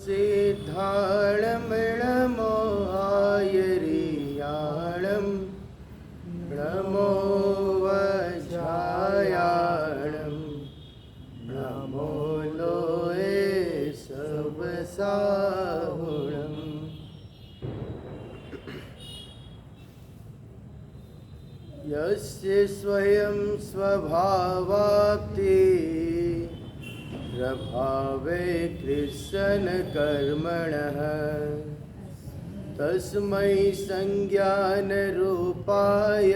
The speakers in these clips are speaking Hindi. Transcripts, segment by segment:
सिद्धाणमृणमोहायरियाणं नमो वज्रायाणं नमो लोये सबसाहुणम्। यस्य स्वयं स्वभावाप्ति प्रभावे कृष्ण कर्मणः तस्मै संज्ञानरूपाय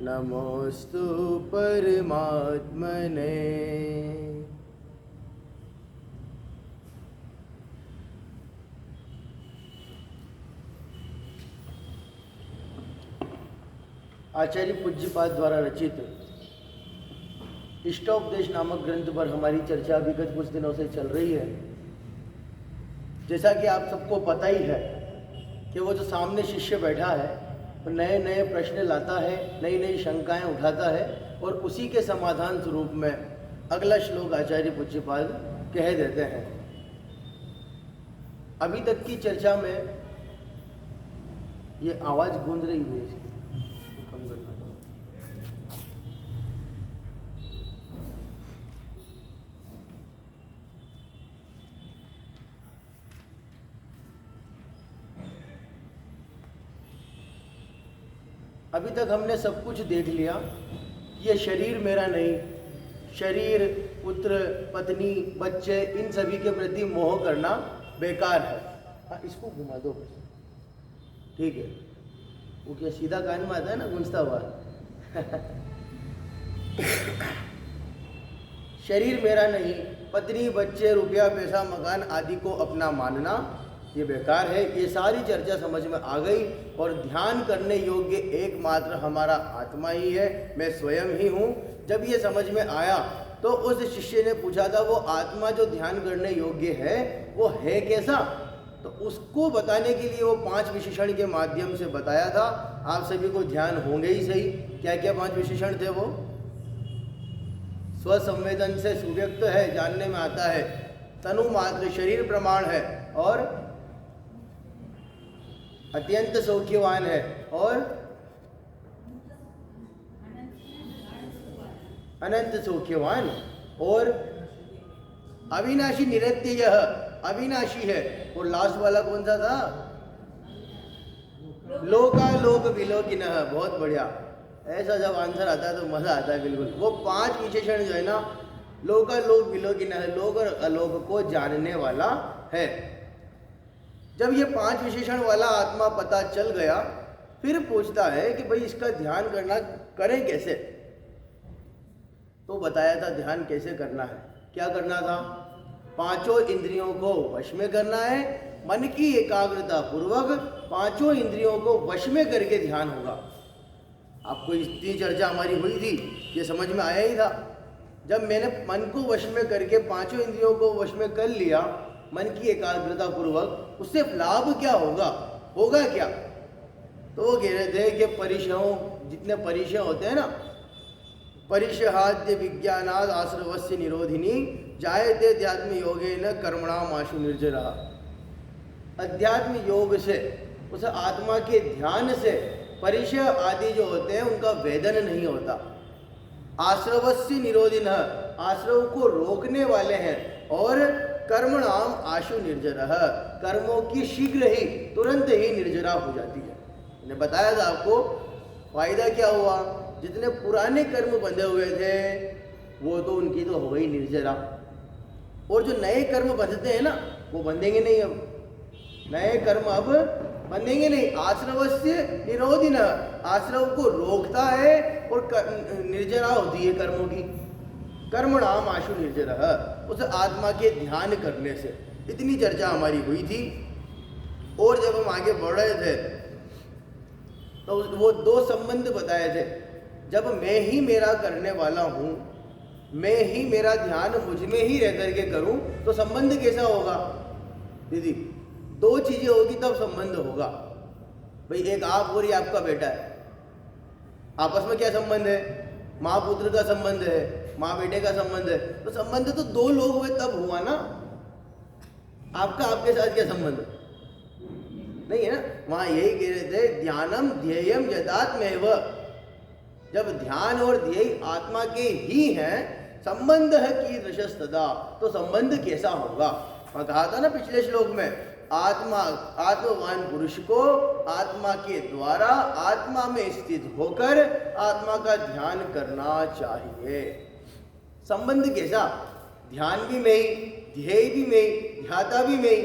नमोस्तु परमात्मने। आचार्य पूज्यपाद द्वारा रचित इष्टोपदेश नामक ग्रंथ पर हमारी चर्चा विगत कुछ दिनों से चल रही है। जैसा कि आप सबको पता ही है कि वो जो सामने शिष्य बैठा है वो नए नए प्रश्न लाता है, नई नई शंकाएं उठाता है और उसी के समाधान स्वरूप में अगला श्लोक आचार्य पूज्यपाद कह देते हैं। अभी तक की चर्चा में ये आवाज़ गूंज रही है, अभी तक हमने सब कुछ देख लिया। ये शरीर मेरा नहीं, शरीर, पुत्र, पत्नी, बच्चे, इन सभी के प्रति मोह करना बेकार है। हाँ, इसको घुमा दो, ठीक है। वो क्या सीधा कान में आता है ना, गूंजता हुआ। शरीर मेरा नहीं, पत्नी, बच्चे, रुपया, पैसा, मकान आदि को अपना मानना ये बेकार है। ये सारी चर्चा समझ में आ गई और ध्यान करने योग्य एकमात्र हमारा आत्मा ही है, मैं स्वयं ही हूँ। जब ये समझ में आया तो उस शिष्य ने पूछा था वो आत्मा जो ध्यान करने योग्य है वो है कैसा, तो उसको बताने के लिए वो 5 विशेषण के माध्यम से बताया था। आप सभी को ध्यान होंगे ही सही। क्या क्या 5 विशेषण थे वो? स्वसंवेदन से सुव्यक्त है, जानने में आता है, तनु मात्र शरीर प्रमाण है और अत्यंत सौख्यवान है और अनंत सौख्यवान और अविनाशी निरत्य, यह अविनाशी है। और लास्ट वाला कौन सा था? लोकालोक विलोकिनः। बहुत बढ़िया, ऐसा जब आंसर आता है तो मजा आता है बिल्कुल। वो 5 विशेषण जो है ना, लोकालोक विलोकिनः, लोक और अलोक को जानने वाला है। जब ये 5 विशेषण वाला आत्मा पता चल गया, फिर पूछता है कि भाई इसका ध्यान करना करें कैसे। तो बताया था ध्यान कैसे करना है। क्या करना था? 5 इंद्रियों को वश में करना है, मन की एकाग्रता पूर्वक 5 इंद्रियों को वश में करके ध्यान होगा। आपको इतनी चर्चा हमारी हुई थी, ये समझ में आया ही था। जब मैंने मन को वश में करके 5 इंद्रियों को वश में कर लिया मन की एकाग्रता पूर्वक, उससे लाभ क्या होगा, होगा क्या? तो वो कह रहे थे कि परिशयों, जितने परिशय होते हैं ना, परिशहाद्य विज्ञानाद आश्रवस्य निरोधिनी जायते अध्यात्म योगेन कर्मणाम आशु निर्जरा। अध्यात्म योग से, उस आत्मा के ध्यान से परिशय आदि जो होते हैं उनका वेदन नहीं होता। आश्रवस्य निरोधिन, आश्रव को रोकने वाले हैं। और कर्मणाम आशु निर्जरः, कर्मों की शीघ्र ही, तुरंत ही निर्जरा हो जाती है। मैंने बताया था आपको फायदा क्या हुआ। जितने पुराने कर्म बंधे हुए थे वो तो उनकी तो हो गई निर्जरा, और जो नए कर्म बंधते हैं ना वो बंधेंगे नहीं। अब नए कर्म अब बंधेंगे नहीं। आश्रवस्य निरोधिन, आश्रव को रोकता है और निर्जरा होती है कर्मों की। कर्मणाम आशु निर्जरः, उस आत्मा के ध्यान करने से। इतनी चर्चा हमारी हुई थी। और जब हम आगे बढ़ रहे थे तो वो 2 संबंध बताए थे। जब मैं ही मेरा करने वाला हूँ, मैं ही मेरा ध्यान मुझ में ही रह करके करूँ तो संबंध कैसा होगा दीदी? 2 चीजें होगी तब संबंध होगा। भाई एक आप और ये आपका बेटा है, आपस में क्या संबंध है? माँ पुत्र का संबंध है, माँ बेटे का संबंध है। तो संबंध तो 2 लोग हुए तब हुआ ना। आपका आपके साथ क्या संबंध? नहीं है ना। वहां यही कह रहे थे, ध्यानम ध्येयम यदात्मैव। जब ध्यान और ध्येय आत्मा के ही हैं, संबंध है कि रशस्तदा, तो संबंध कैसा होगा? मैं कहा था ना पिछले श्लोक में, आत्मा आत्मवान पुरुष को आत्मा के द्वारा आत्मा में स्थित होकर आत्मा का ध्यान करना चाहिए। संबंध कैसा? ध्यान भी मैं ही, ध्येय भी मैं ही, ध्याता भी मैं ही।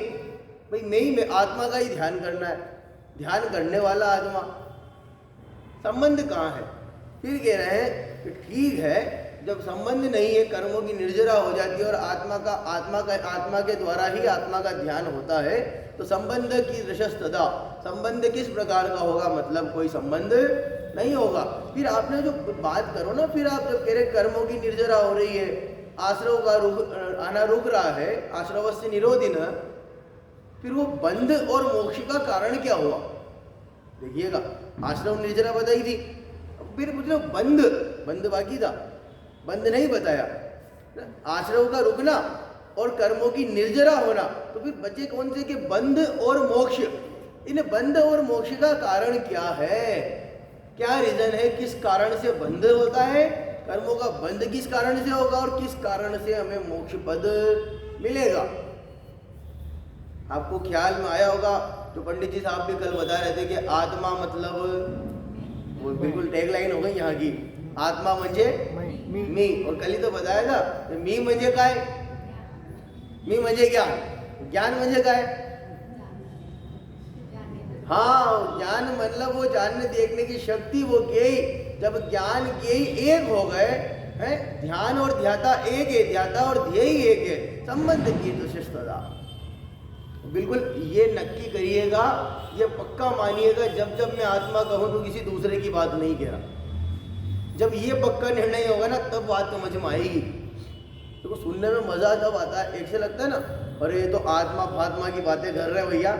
भाई मैं ही, मैं आत्मा का ही ध्यान करना है, ध्यान करने वाला आत्मा। संबंध कहाँ है? फिर कह रहे हैं कि ठीक है, जब संबंध नहीं है, कर्मों की निर्जरा हो जाती है और आत्मा के द्वारा ही आत्मा का ध्यान होता है, तो संबंध की रशस्तदा, संबंध किस प्रकार का होगा? मतलब कोई संबंध नहीं होगा। फिर आपने जो बात करो ना, फिर आप जब कह रहे कर्मों की निर्जरा हो रही है, आश्रव का आना रुक रहा है, आश्रवस्य निरोधिन, फिर वो बंध और मोक्ष का कारण क्या हुआ? देखिएगा, आश्रव निर्जरा बताई थी, फिर मतलब बंध बाकी था, बंध नहीं बताया। आश्रव का रुकना और कर्मों की निर्जरा होना, तो फिर बचे कौन से? कि बंध और मोक्ष। इन बंध और मोक्ष का कारण क्या है? क्या रीजन है? किस कारण से बंध होता है? कर्मों का बंध किस कारण से होगा और किस कारण से हमें मोक्ष पद मिलेगा? आपको ख्याल में आया होगा, तो पंडित जी साहब भी कल बता रहे थे कि आत्मा मतलब, वो बिल्कुल टैगलाइन हो गई यहाँ की, आत्मा म्हणजे मी। और कल ही तो बताया था, मी म्हणजे काय? मी म्हणजे ज्ञान, ज्ञान म्हणजे काय? हाँ, ज्ञान मतलब वो जानने देखने की शक्ति, वो ज्ञेय। जब ज्ञान ज्ञेय एक हो गए हैं, ध्यान और ध्याता एक है, ध्याता और ध्येय एक है, संबंध की तो शिष्टता। बिल्कुल ये नक्की करिएगा, ये पक्का मानिएगा, जब जब मैं आत्मा कहूँ तो किसी दूसरे की बात नहीं कह रहा। जब ये पक्का निर्णय होगा ना, तब बात समझ में आएगी। तो सुनने में मजा तब आता है। एक से लगता है ना, अरे ये तो आत्मा फात्मा की बातें कर रहे हैं भैया,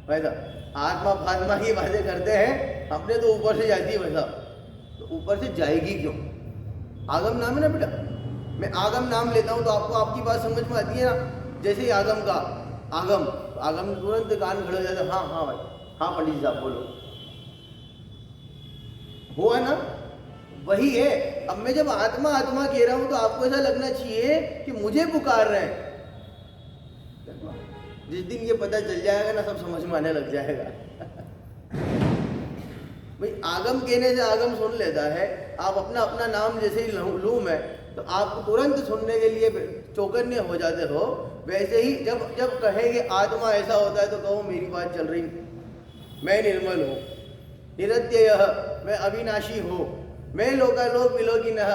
वैसा आत्मा फात्मा की बातें करते हैं, अपने तो ऊपर से जाती है वैसा, तो ऊपर से जाएगी क्यों? आगम नाम है ना बेटा, मैं आगम नाम लेता हूँ तो आपको आपकी बात समझ में आती है ना। जैसे ही आगम का आगम, तो आगम तुरंत कान खड़े हो जाते, हाँ हाँ भाई, हाँ पंडित जी साहब बोलो, हुआ ना? वही है। अब मैं जब आत्मा आत्मा कह रहा हूं तो आपको ऐसा लगना चाहिए कि मुझे पुकार रहे हैं। जिस दिन ये पता चल जाएगा ना, सब समझ में आने लग जाएगा। भाई आगम कहने से आगम सुन लेता है। आप अपना अपना नाम जैसे ही लूँ मैं, तो आप तुरंत सुनने के लिए चौकन्ने हो जाते हो। वैसे ही जब जब कहेंगे आत्मा ऐसा होता है, तो कहो मेरी बात चल रही, मैं निर्मल हूँ, निरत्यय, मैं अविनाशी हूँ, मैं लोकालोक विलोकिनः,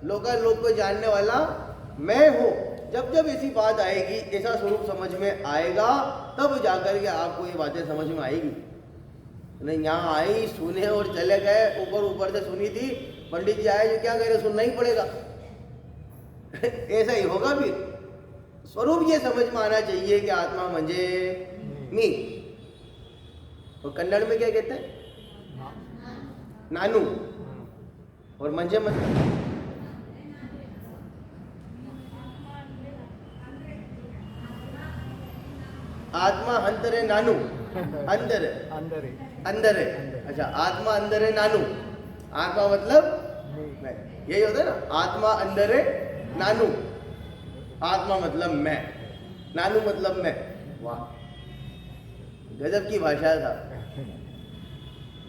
लोकालोक को जानने वाला मैं हूँ। जब जब ऐसी बात आएगी, ऐसा स्वरूप समझ में आएगा, तब जाकर के आपको ये बातें समझ में आएगी। नहीं यहाँ आई, सुने और चले गए, ऊपर ऊपर से सुनी थी, पंडित जी आए जो क्या कह रहे, सुनना ही पड़ेगा। ऐसा ही होगा। फिर स्वरूप ये समझ में आना चाहिए कि आत्मा म्हणजे मी। और कन्नड़ में क्या कहते हैं? नानू। और मंजे मतलब आत्मा अंदर है, नानू अंदर है, अंदर है। अच्छा, आत्मा अंदर है, नानू, आत्मा मतलब मैं, यही होता है ना। आत्मा अंदर है, नानू, आत्मा मतलब मैं, नानू मतलब मैं। वाह, गजब की भाषा था।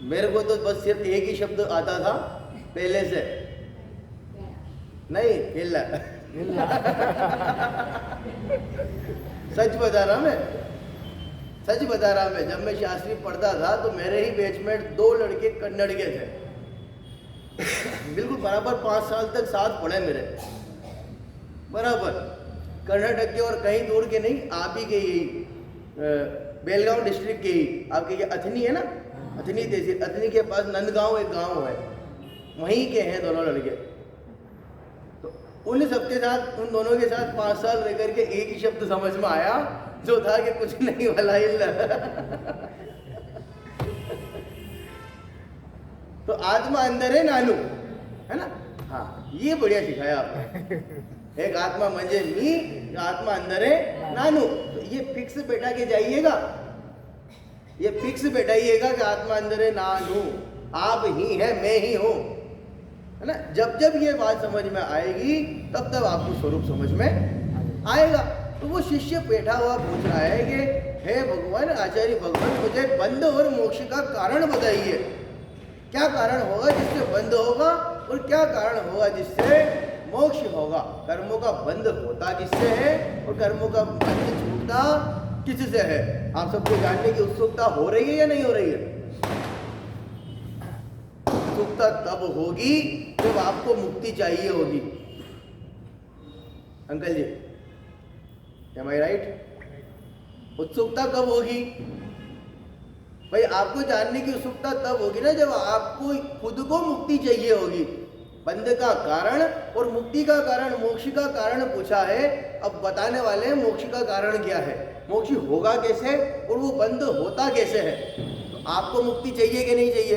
मेरे को तो बस सिर्फ एक ही शब्द आता था पहले से, नहीं हिल्ला। सच बता रहा मैं, सच बता रहा मैं। जब मैं शास्त्री पढ़ता था तो मेरे ही बैचमेट 2 लड़के कन्नड़ के थे। बिल्कुल बराबर 5 साल तक साथ पढ़े मेरे, बराबर कर्नाटक के, और कहीं दूर के नहीं, आप ही के यही बेलगांव डिस्ट्रिक्ट के ही। आपके ये अथनी है ना, अथनी तहसील, अथनी के पास नंदगांव एक गांव है, वहीं के हैं दोनों लड़के। तो उन सबके साथ, उन दोनों के साथ 5 साल रह करके एक ही शब्द समझ में आया, जो था कि कुछ नहीं वाला इल्ला। तो आत्मा अंदर है, नानू है ना। हाँ, ये बढ़िया सिखाया आपने। एक आत्मा म्हणजे मी, आत्मा अंदर है नानू। तो ये फिक्स बैठा के जाइएगा, ये फिक्स बैठाइएगा कि आत्मा अंदर है नानू, आप ही है, मैं ही हूं, है ना। जब जब ये बात समझ में आएगी तब तब आपको स्वरूप समझ में आएगा। तो वो शिष्य बैठा हुआ पूछ रहा है कि हे भगवान, आचार्य भगवान, मुझे बंध और मोक्ष का कारण बताइए। क्या कारण होगा जिससे बंध होगा और क्या कारण होगा जिससे मोक्ष होगा। कर्मों का बंध होता किससे है और कर्मों का बंध छूटता किससे है। आप सबको जानने की उत्सुकता हो रही है या नहीं हो रही है? उत्सुकता तब होगी जब आपको मुक्ति चाहिए होगी। Uncle ji, am I right? उत्सुकता कब होगी भाई? आपको जानने की उत्सुकता तब होगी ना जब आपको खुद को मुक्ति चाहिए होगी। बंध का कारण और मुक्ति का कारण, मोक्ष का कारण पूछा है। अब बताने वाले हैं मोक्ष का कारण क्या है, मोक्ष होगा कैसे और वो बंध होता कैसे है। तो आपको मुक्ति चाहिए कि नहीं चाहिए?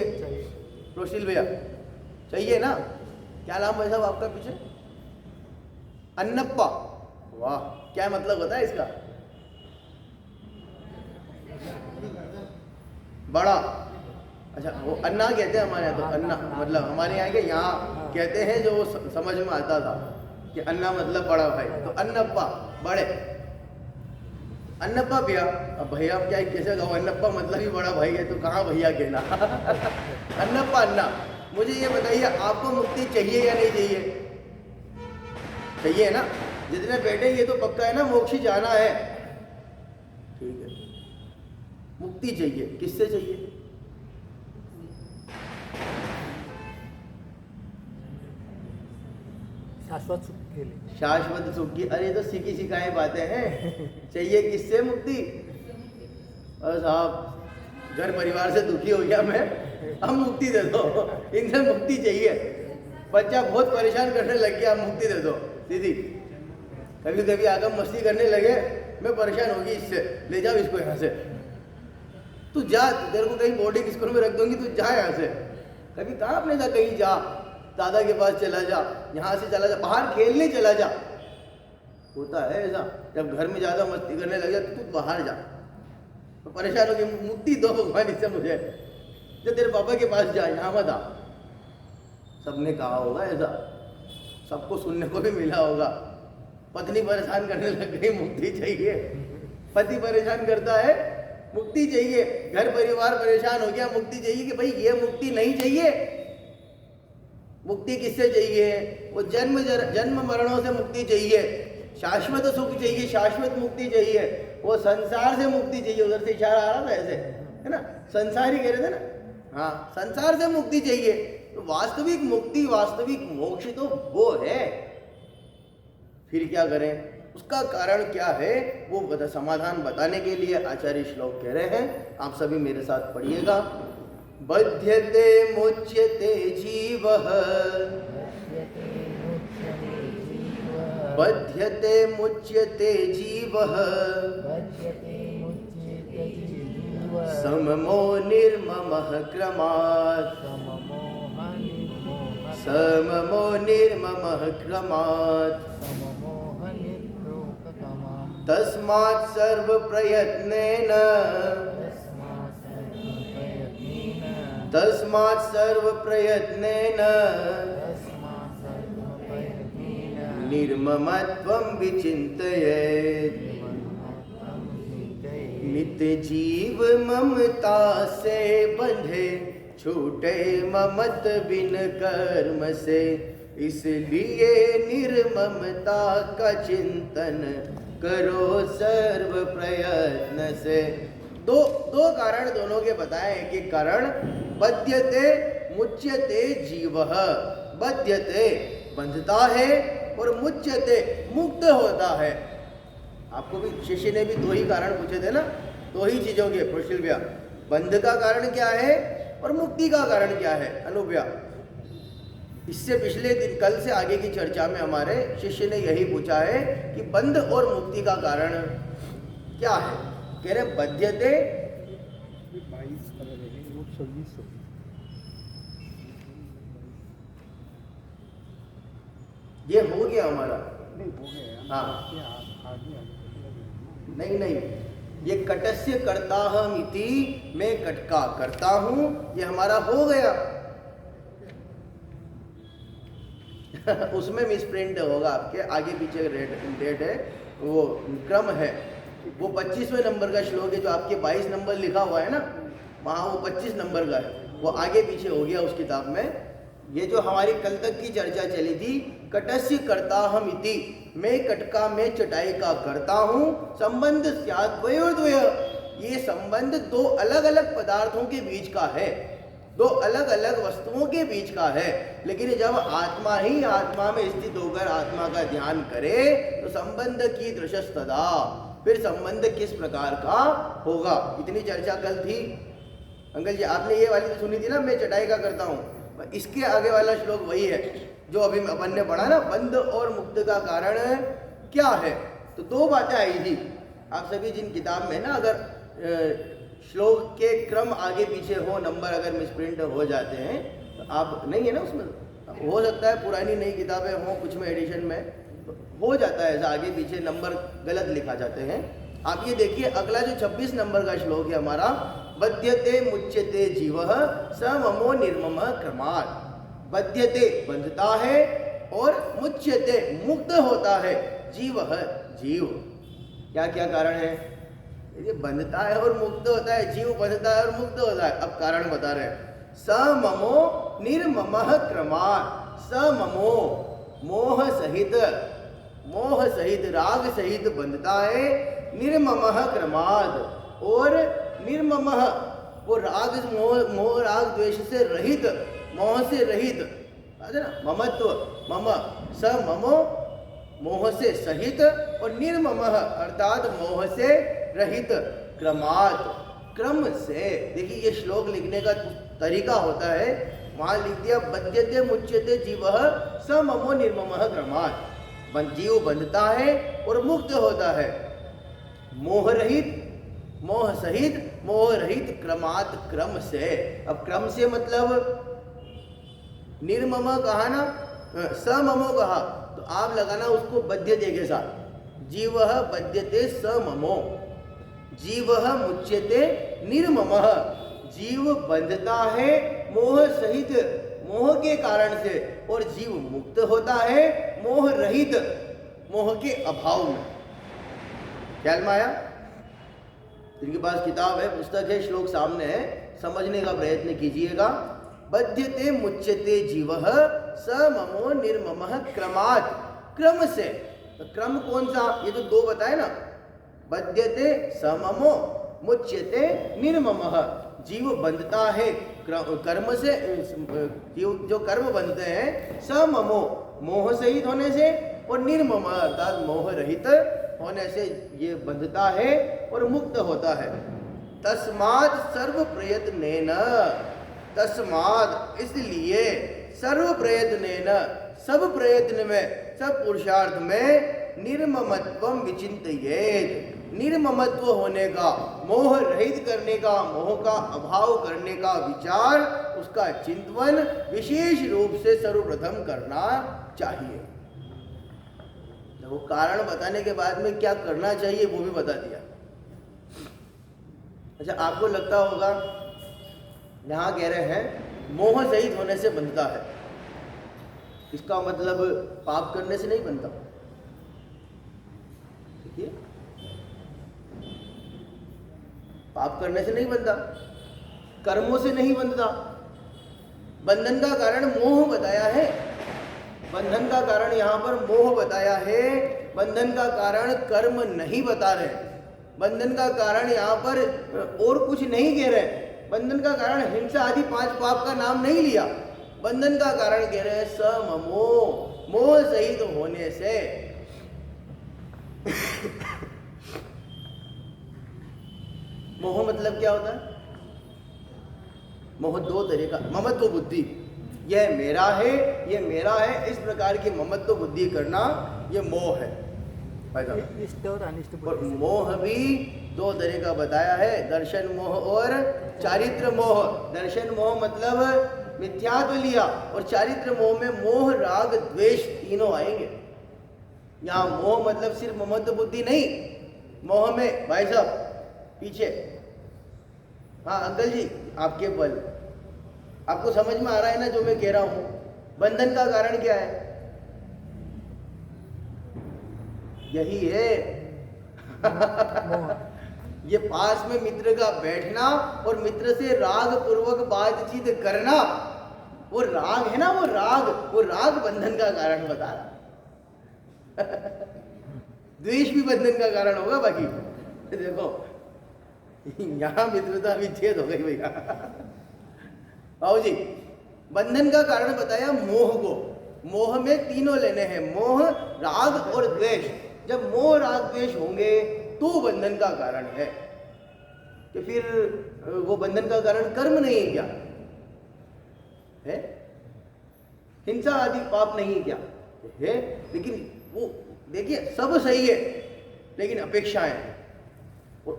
रोशिल भैया चाहिए ना? क्या नाम है साहब आपका पीछे? अन्नप्पा। वाह, क्या मतलब होता है इसका? बड़ा। अच्छा, वो अन्ना कहते हैं हमारे यहाँ। तो अन्ना मतलब हमारे यहाँ के यहाँ कहते हैं, जो समझ में आता था कि अन्ना मतलब बड़ा भाई। तो अन्नप्पा, बड़े अन्नप्पा भैया। अब भैया क्या कैसे कहो, अन्नप्पा मतलब ही बड़ा भाई है, तो कहाँ भैया कहना। अन्नप्पा, अन्ना, मुझे ये बताइए आपको मुक्ति चाहिए या नहीं चाहिए? चाहिए ना? जितने बैठे ये तो पक्का है ना मोक्ष जाना है। ठीक है, मुक्ति चाहिए, किससे चाहिए? शाश्वत सुख के लिए। शाश्वत सुख की? अरे तो सीखी सिखाई बातें हैं। चाहिए किससे मुक्ति? और साहब घर परिवार से दुखी हो गया मैं, अब मुक्ति दे दो, इनसे मुक्ति चाहिए। बच्चा बहुत परेशान करने लग गया, मुक्ति दे दो। दीदी कभी कभी आगम मस्ती करने लगे, मैं परेशान होगी इससे, ले जाओ इसको यहाँ से, तू जा, तेरे को कहीं बोर्डिंग स्कूल में रख दूंगी, तू जा यहाँ से। कभी कहा आपने जा, कहीं जा, दादा के पास चला जा, यहाँ से चला जा, बाहर खेलने चला जा। होता है ऐसा, जब घर में ज़्यादा मस्ती करने लगे तो तू बाहर जा। तो परेशान हो गई, मुक्ति दो भगवान इससे मुझे, जो तेरे पापा के पास जा, यहाँ मत आ। सबने कहा होगा ऐसा, सबको सुनने को भी मिला होगा। पत्नी परेशान करने लग गई, मुक्ति चाहिए। पति परेशान करता है, मुक्ति चाहिए। घर परिवार परेशान हो गया, मुक्ति चाहिए। कि भाई ये मुक्ति नहीं चाहिए। मुक्ति किससे चाहिए? वो जन्म मरणों से मुक्ति चाहिए, शाश्वत सुख चाहिए, शाश्वत मुक्ति चाहिए, वो संसार से मुक्ति चाहिए। उधर से इशारा आ रहा था ऐसे, है ना, संसार ही कह रहे थे ना। हाँ, संसार से मुक्ति चाहिए। तो वास्तविक मुक्ति, वास्तविक मोक्ष तो वो है। फिर क्या करें, उसका कारण क्या है, वो समाधान बताने के लिए आचार्य श्लोक कह रहे हैं। आप सभी मेरे साथ पढ़िएगा। बध्यते मुच्यते जीवः, बध्यते मुच्यते जीवः, सममो निर्ममः क्रमात्, सममो निर्ममः क्रमात्, तस्मात् सर्वप्रयत्नेन, तस्मात् सर्वप्रयत्नेन निर्ममत्वं विचिन्तयेत्। नित्य जीव ममता से बंधे, छूटे ममत बिन कर्म से, इसलिए निर्ममता का चिंतन करो सर्व प्रयत्न से। दो कारण दोनों के बताए कि कारण बध्यते मुच्यते जीवः, बध्यते बंधता है और मुच्यते मुक्त होता है। आपको भी शिष्य ने भी दो ही कारण पूछे थे ना, दो ही चीजों के। प्रोशिल भैया, बंध का कारण क्या है और मुक्ति का कारण क्या है? अनु भैया, इससे पिछले दिन, कल से आगे की चर्चा में हमारे शिष्य ने यही पूछा है कि बंध और मुक्ति का कारण क्या है। कह रहे बध्यते, ये हो गया हमारा नहीं हो गए हाँ। आगे नहीं नहीं, ये कटस्य करता हम इति, मैं कट का करता हूं, ये हमारा हो गया। उसमें मिसप्रिंट होगा, आपके आगे पीछे डेट है, वो क्रम है। वो 25वें नंबर का श्लोक है, जो आपके 22 नंबर लिखा हुआ है ना, वहाँ वो 25 नंबर का है, वो आगे पीछे हो गया उस किताब में। ये जो हमारी कल तक की चर्चा चली थी, कटस्य करता हम इति, मैं कटका में चटाई का करता हूँ, संबंध द्वयोर्द्वय, ये संबंध दो अलग अलग पदार्थों के बीच का है, दो अलग अलग वस्तुओं के बीच का है। लेकिन जब आत्मा ही आत्मा में स्थित होकर आत्मा का ध्यान करे तो संबंध की दृश्यस्तदा, फिर संबंध किस प्रकार का होगा, इतनी चर्चा कल थी। अंकल जी आपने ये वाली तो सुनी थी ना, मैं चटाई का करता हूँ, इसके आगे वाला श्लोक वही है जो अभी अपन ने पढ़ा ना, बंध और मुक्त का कारण क्या है। तो दो बातें आई थी। आप सभी जिन किताब में ना, अगर श्लोक के क्रम आगे पीछे हो, नंबर अगर मिसप्रिंट हो जाते हैं तो आप, नहीं है ना उसमें, हो सकता है पुरानी नई किताबें हों, कुछ में एडिशन में तो हो जाता है ऐसा, आगे पीछे नंबर गलत लिखा जाते हैं। आप ये देखिए, अगला जो 26 नंबर का श्लोक है हमारा, बध्यते मुच्यते जीवः सममो निर्मम क्रमात्। बध्यते बंधता है, और मुच्यते मुक्त होता है, जीवः जीव। क्या क्या कारण है? ये बंधता है और मुक्त होता है, जीव बंधता है और मुक्त होता है। अब कारण बता रहे हैं, सममो निर्ममः क्रमात्। सममो मोह सहित, मोह सहित राग सहित बंधता है, निर्ममः क्रमात्, और निर्ममः वो राग मोह राग द्वेष से रहित, मोह से रहित, है ना, ममत्व, मम स ममो मोह से सहित, और निर्ममः अर्थात मोह से रहित, क्रमात् क्रम से। देखिए ये श्लोक लिखने का तरीका होता है, वहां लिख दिया बध्यते मुच्यते जीवः स ममो निर्ममः क्रमात्। जीव बंधता है और मुक्त होता है, मोह रहित, मोह सहित, मोह रहित, क्रमात् क्रम से। अब क्रम से मतलब निर्मम कहा ना, सममो कहा, तो आप लगाना उसको बध्यते के साथ, जीवः बध्यते सममो, जीवः मुच्यते निर्ममः, जीव बंधता है मोह सहित, मोह के कारण से, और जीव मुक्त होता है मोह रहित, मोह के अभाव में। ख्याल में आया? जिनके पास किताब है, पुस्तक है, श्लोक सामने है, समझने का प्रयत्न कीजिएगा। बध्यते मुच्यते जीवः सममो निर्ममः क्रमात्, क्रम से। तो क्रम कौन सा? ये तो दो बताए ना, बध्यते सममो, मुच्यते निर्ममः, जीव बंधता है कर्म से, जीव जो कर्म बंधते हैं, सममो मोह सहित होने से, और निर्मम अर्थात मोह रहित होने से ये बंधता है और मुक्त होता है। तस्मात् सर्व प्रयत्नेन, तस्मात् इसलिए, सर्व प्रयत्नेन सब प्रयत्न में, सब पुरुषार्थ में, निर्ममत्वम विचिंतयेत्, निर्ममत्व होने का, मोह रहित करने का, मोह का अभाव करने का विचार, उसका चिंतन विशेष रूप से सर्वप्रथम करना चाहिए। वो कारण बताने के बाद में क्या करना चाहिए वो भी बता दिया। अच्छा, आपको लगता होगा यहाँ कह रहे हैं मोह सहित होने से बनता है, इसका मतलब पाप करने से नहीं बनता। देखिए, पाप करने से नहीं बनता, कर्मों से नहीं बनता। बंधन का कारण मोह बताया है, बंधन का कारण यहाँ पर मोह बताया है, बंधन का कारण कर्म नहीं बता रहे, बंधन का कारण यहाँ पर और कुछ नहीं कह रहे, बंधन का कारण हिंसा आदि 5 पाप का नाम नहीं लिया, बंधन का कारण कह रहे हैं सममो, मोह सहित होने से। मोह मतलब क्या होता है? मोह दो तरह का, ममत्व बुद्धि, यह मेरा है, यह मेरा है, इस प्रकार की ममत्व बुद्धि करना, यह मोह है। इष्ट और अनिष्ट। और मोह भी दो तरह का बताया है, दर्शन मोह और चारित्र मोह। दर्शन मोह मतलब मिथ्यात्व लिया, और चारित्र मोह में मोह राग द्वेष तीनों आएंगे। यहाँ मोह मतलब सिर्फ ममत्व बुद्धि नहीं, मोह में भाई साहब पीछे, हाँ अंकल जी आपके बल, आपको समझ में आ रहा है ना जो मैं कह रहा हूं? बंधन का कारण क्या है? यही है ये पास में मित्र का बैठना और मित्र से राग पूर्वक बातचीत करना, वो राग है ना, वो राग बंधन का कारण बता रहा द्वेष भी बंधन का कारण होगा। बाकी देखो यहां मित्रता विच्छेद हो गई भैया। आओ जी, बंधन का कारण बताया मोह को। मोह में तीनों लेने हैं, मोह, राग और द्वेष। जब मोह राग द्वेष होंगे तो बंधन का कारण है। कि फिर वो बंधन का कारण कर्म नहीं है क्या है? हिंसा आदि पाप नहीं है क्या है? लेकिन वो देखिए सब सही है, लेकिन अपेक्षाएं हैं।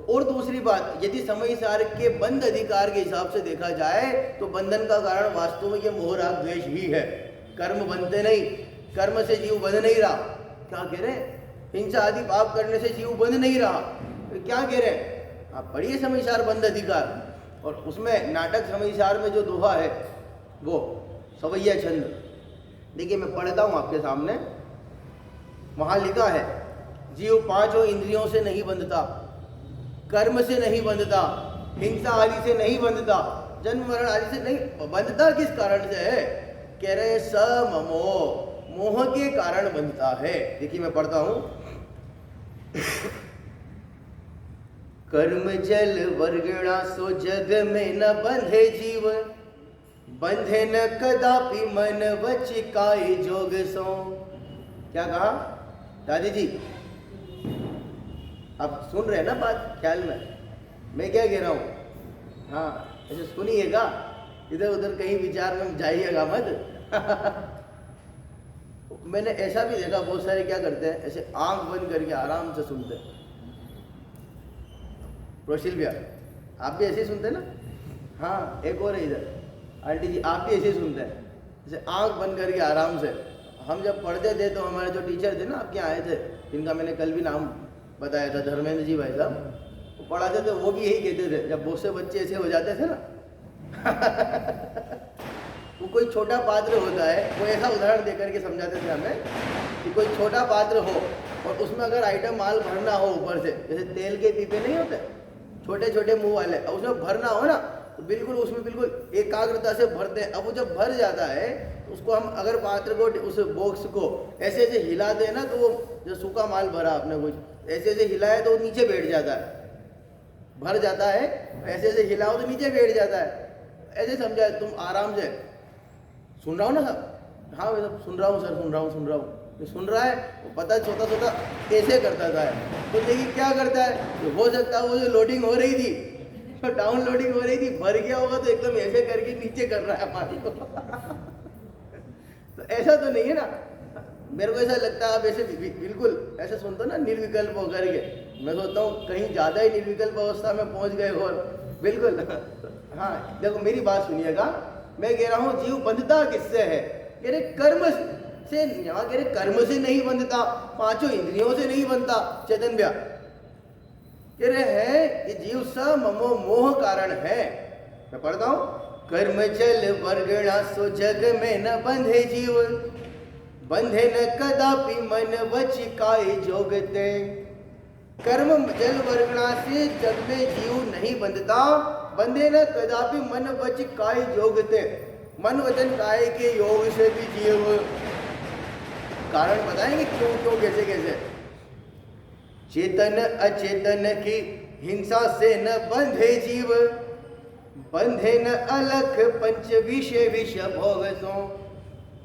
और दूसरी बात, यदि समय सार के बंध अधिकार के हिसाब से देखा जाए तो बंधन का कारण वास्तव में ये मोह राग द्वेष ही है। कर्म बनते नहीं, कर्म से जीव बंध नहीं रहा। क्या कह रहे हैं? हिंसा आदि पाप करने से जीव बंध नहीं रहा। तो क्या कह रहे हैं? आप पढ़िए समयसार बंध अधिकार, और उसमें नाटक समयसार में जो दोहा है वो सवैया छंद, देखिए मैं पढ़ता हूं आपके सामने। वहां लिखा है, जीव पांचों इंद्रियों से नहीं बंधता, कर्म से नहीं बंधता, हिंसा आदि से नहीं बंधता, जन्म मरण आदि से नहीं बंधता। किस कारण से है? कह रहे सममो, मोह के कारण बंधता है। देखिए मैं पढ़ता हूं। कर्म जल वर्गणा सो जग में न बंधे जीव, बंधे न कदापि मन वचिकाय जोग सो। क्या कहा दादी जी? आप सुन रहे हैं ना बात ख्याल में? मैं क्या कह रहा हूं? हाँ ऐसे सुनिएगा, इधर उधर कहीं विचार में जाइएगा मत। मैंने ऐसा भी देखा, बहुत सारे क्या करते हैं, ऐसे आंख बंद करके आराम से सुनते हैं। रोशिल भैया आप भी ऐसे ही सुनते हैं ना? हाँ एक और है इधर, आंटी जी आप भी ऐसे ही सुनते हैं, जैसे आंख बंद करके आराम से। हम जब पढ़ते थे तो हमारे जो टीचर थे ना आपके आए थे, जिनका मैंने कल भी नाम बताया था, धर्मेंद्र जी भाई साहब, वो पढ़ाते थे, वो भी यही कहते थे। जब बहुत से बच्चे ऐसे हो जाते थे ना वो कोई छोटा पात्र होता है, वो ऐसा उदाहरण देकर के समझाते थे हमें कि कोई छोटा पात्र हो और उसमें अगर आइटम माल भरना हो ऊपर से, जैसे तेल के पीपे नहीं होते छोटे छोटे मुंह वाले, अब उसमें भरना हो ना तो बिल्कुल उसमें बिल्कुल एकाग्रता से भरते हैं। अब वो जब भर जाता है तो उसको हम अगर पात्र को, उस बॉक्स को ऐसे ऐसे हिलाते हैं ना, तो वो जो सूखा माल भरा आपने कुछ ऐसे ऐसे हिलाए तो वो नीचे बैठ जाता है, भर जाता है। ऐसे ऐसे हिलाओ तो नीचे बैठ जाता है। ऐसे समझा, तुम आराम से सुन रहा हो ना सब? हाँ मैं सब सुन रहा हूँ सर, सुन रहा हूँ। तो सुन रहा है, वो पता है छोटा छोटा कैसे करता था। तो देखिए क्या करता है, तो हो सकता है वो जो लोडिंग हो रही थी, तो डाउनलोडिंग हो रही थी, भर गया होगा तो एकदम ऐसे करके नीचे कर रहा है पानी को। तो ऐसा तो नहीं है ना? मेरे को ऐसा लगता है आप ऐसे बिल्कुल ऐसे सुनते हो ना निर्विकल्प होकर के, मैं सोचता हूँ कहीं ज़्यादा ही निर्विकल्प अवस्था में पहुँच गए। और बिल्कुल हाँ देखो मेरी बात सुनिएगा, मैं कह रहा हूँ जीव बंधता किससे है? कह रहे कर्म से, यहाँ कह रहे कर्म से नहीं बंधता, पांचों इंद्रियों से नहीं बनता। चेतन भैया कह रहे हैं ये जीव स ममो मोह कारण है। मैं पढ़ता हूं, कर्म जल वर्गणा सो जग में न बंधे जीव, बंधे न कदापि मन वचिकाय जोगते। कर्म जल वर्गणा से जग में जीव नहीं बंधता, बंधे न कदापि मन वचिकाय जोगते। मन वचन काय के योग से भी जीव, कारण बताएंगे क्यों क्यों कैसे कैसे। चेतन अचेतन की हिंसा से न बंधे जीव, बंधे न अलख पंच विषय विष भोग सो।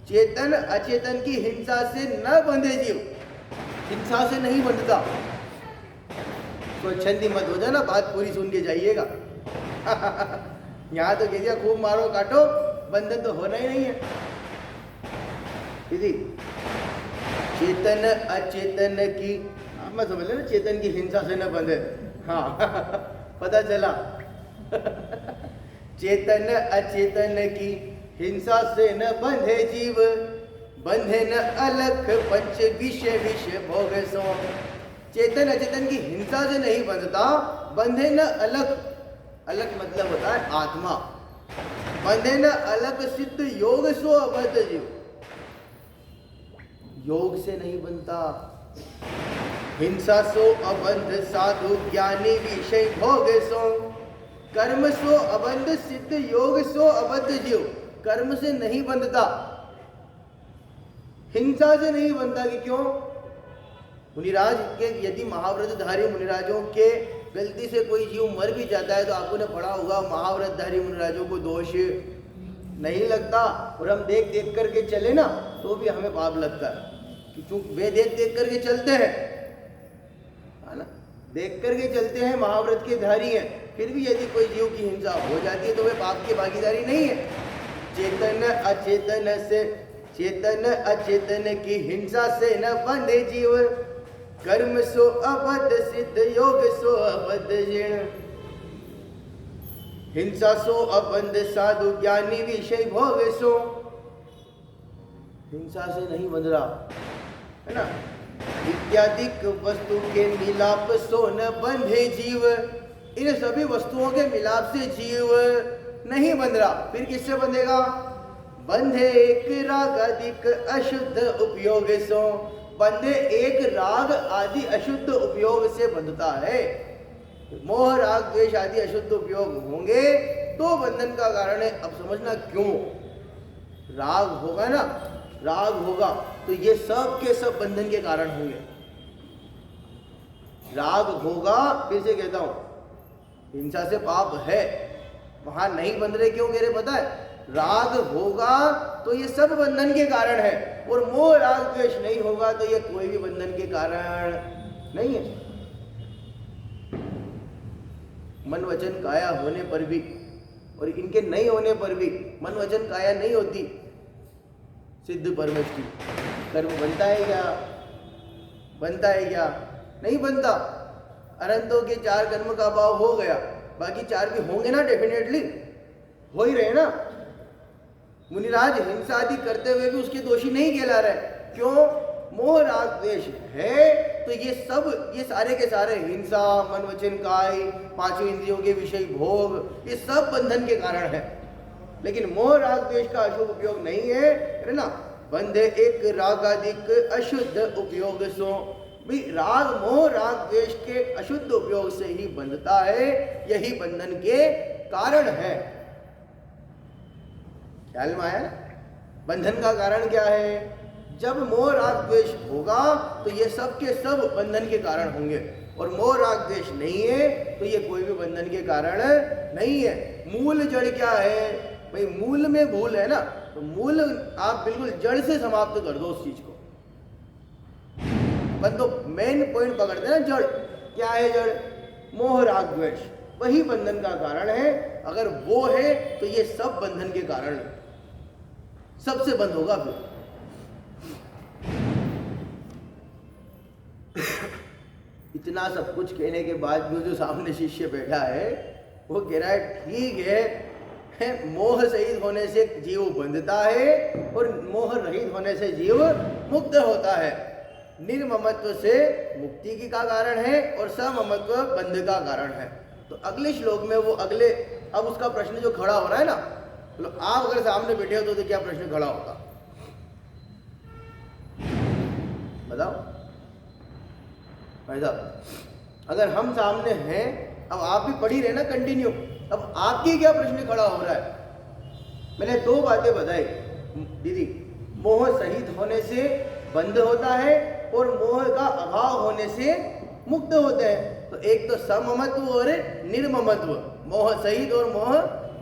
चेतन अचेतन की हिंसा से न बंधे जीव, हिंसा से नहीं बंधता। तो छंदी मत हो जाना, बात पूरी सुन के जाइएगा। यहाँ तो कह खूब मारो काटो, बंधन तो होना ही नहीं है दीदी। चेतन अचेतन की, आप मत समझ लेना चेतन की हिंसा से न बंधे। हाँ पता चला। चेतन अचेतन की हिंसा से न बंधे जीव, बंधे न अलख पंच विषय विषय भोग सो। चेतन अचेतन की हिंसा से नहीं बंधता। बंधे न अलख, अलख मतलब होता है आत्मा। बंधे न अलख सिद्ध योग सो अबद्ध जीव, योग से नहीं बनता। हिंसा सो अबंध साधु ज्ञानी विषय भोग सो। कर्म सो अबंध सिद्ध योग सो अबद्ध जीव, कर्म से नहीं बंधता, हिंसा से नहीं बनता। कि क्यों? मुनिराज के, यदि महाव्रतधारी मुनिराजों के गलती से कोई जीव मर भी जाता है तो आपको ने पढ़ा होगा महाव्रतधारी मुनिराजों को दोष नहीं लगता, और हम देख देख करके चले ना तो भी हमें पाप लगता है। क्योंकि वे देख देख करके चलते हैं, है ना, देख करके चलते हैं, महाव्रत के धारी हैं, फिर भी यदि कोई जीव की हिंसा हो जाती है तो वे पाप की भागीदारी नहीं है। चेतन अचेतन से, चेतन अचेतन की हिंसा से न बंधे जीव। कर्म सो अबद्ध सिद्ध योग सो अबद्ध जीण। हिंसा सो अबंध साधु ज्ञानी विषय भोग सो। हिंसा से नहीं बंध रहा, है ना। इत्यादिक वस्तु के मिलाप सो न बंधे जीव। इन सभी वस्तुओं के मिलाप से जीव नहीं बंध रहा, फिर किससे बंधेगा? बंधे एक राग अधिक अशुद्ध उपयोग सो। बंधे एक राग आदि अशुद्ध उपयोग से बंधता है। मोह राग द्वेष आदि अशुद्ध उपयोग होंगे तो बंधन का कारण है। अब समझना क्यों। राग होगा ना, राग होगा तो ये सब के सब बंधन के कारण होंगे। राग होगा, फिर से कहता हूं, हिंसा से पाप है, वहां नहीं बंध रहे, क्यों कह रहे पता है? राग होगा तो ये सब बंधन के कारण है, और मोह राग द्वेष नहीं होगा तो ये कोई भी बंधन के कारण नहीं है। मन वचन काया होने पर भी और इनके नहीं होने पर भी, मन वचन काया नहीं होती, सिद्ध परमेष्टि, कर्म बनता है क्या? बनता है क्या? नहीं बनता। अनंतों के 4 कर्म का अभाव हो गया, बाकी 4 भी होंगे ना, डेफिनेटली हो ही रहे ना। मुनिराज हिंसा आदि करते हुए भी उसके दोषी नहीं कहला रहे। क्यों? मोह राग द्वेष है तो ये सब, ये सारे के सारे हिंसा, मन वचन काय, 5 इंद्रियों के विषय भोग, ये सब बंधन के कारण है। लेकिन मोह राग द्वेष का अशुभ उपयोग नहीं है ना। बंधे एक रागादिक अशुद्ध उपयोग सो। भी राग, मोह राग द्वेष के अशुद्ध उपयोग से ही बंधता है, यही बंधन के कारण है। ख्याल में आया ना? बंधन का कारण क्या है? जब मोह राग द्वेष होगा तो ये सब के सब बंधन के कारण होंगे, और मोह राग द्वेष नहीं है तो ये कोई भी बंधन के कारण नहीं है। मूल जड़ क्या है भाई? मूल में भूल है ना, तो मूल आप बिल्कुल जड़ से समाप्त कर दो उस चीज को। अपन तो मेन पॉइंट पकड़ते हैं ना, जड़ क्या है? जड़ मोह राग द्वेष, वही बंधन का कारण है। अगर वो है तो ये सब बंधन के कारण है, सबसे बंद होगा। फिर इतना सब कुछ कहने के बाद भी जो सामने शिष्य बैठा है वो कह रहा है ठीक है, मोह सहित होने से जीव बंधता है और मोह रहित होने से जीव मुक्त होता है। निर्ममत्व से मुक्ति की का कारण है और सममत्व बंध का कारण है। तो अगले श्लोक में वो अगले, अब उसका प्रश्न जो खड़ा हो रहा है ना, मतलब आप अगर सामने बैठे हो तो क्या प्रश्न खड़ा होता? बताओ भाई साहब, अगर हम सामने हैं, अब आप भी पढ़ ही रहे ना कंटिन्यू, अब आपकी क्या प्रश्न खड़ा हो रहा है? मैंने 2 बातें बताई दीदी, मोह सहित होने से बंध होता है और मोह का अभाव होने से मुक्त होते हैं। तो एक तो सममत्व और निर्ममत्व, मोह सहित और मोह